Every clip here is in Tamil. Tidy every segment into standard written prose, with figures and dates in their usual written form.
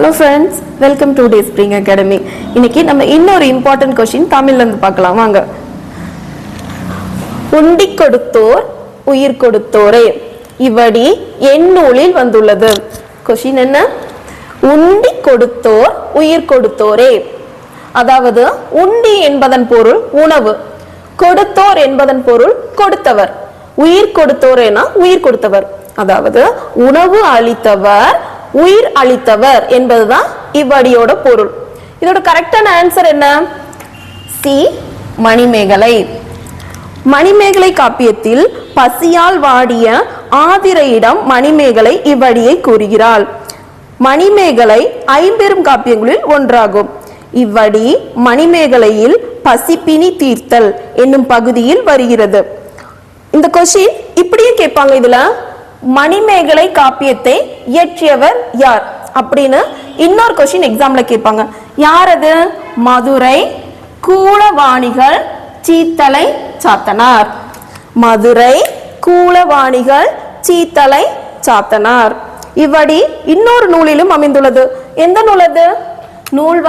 Hello friends, welcome to Day Spring Academy. இன்னைக்கு நம்ம இன்னொரு இம்பார்ட்டன்ட் क्वेश्चन தமிழ்ல இருந்து பார்க்கலாம் வாங்க. உண்டி கொடுத்தோர் உயிர் கொடுத்தோரே இவடி என் நூலில் வந்துள்ளது. क्वेश्चन என்ன? உண்டி கொடுத்தோர் உயிர் கொடுத்தோரே. அதாவது உண்டி என்பதன் பொருள் உணவு, கொடுத்தோர் என்பதன் பொருள் கொடுத்தவர், உயிர் கொடுத்தோரேனா உயிர் கொடுத்தவர், அதாவது உணவு அளித்தவர் உயிர் அளித்தவர் என்பதுதான் இவ்வடியோட பொருள். இதோட கரெக்டான ஆன்சர் என்ன? சி, மணிமேகலை. மணிமேகலை காப்பியத்தில் பசியால் வாடிய ஆதிரையிடம் மணிமேகலை இவ்வடியை கூறுகிறாள். மணிமேகலை ஐம்பெரும் காப்பியங்களில் ஒன்றாகும். இவ்வடி மணிமேகலையில் பசிப்பினி தீர்த்தல் என்னும் பகுதியில் வருகிறது. இந்த கொஸ்டின் இப்படியே கேட்பாங்க, இதுல மணிமேகலை காப்பியத்தை இயற்றியவர் யார் அப்படின்னு இன்னொரு கொஸ்டின் எக்ஸாம்ல கேட்பாங்க. யார் அது? மதுரை கூலவாணிகள் சீத்தலை சாத்தனார். மதுரை கூலவாணிகள் சீத்தலை சாத்தனார். இவ்வடி இன்னொரு நூலிலும் அமைந்துள்ளது. எந்த நூல் அது? நூல்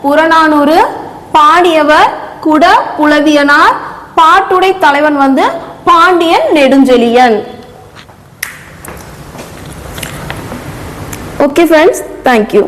புறநானூறு. பாடியவர் குட புலவியனார். பாட்டுடை தலைவன் Pandian Nedunchezhiyan. Okay friends, thank you.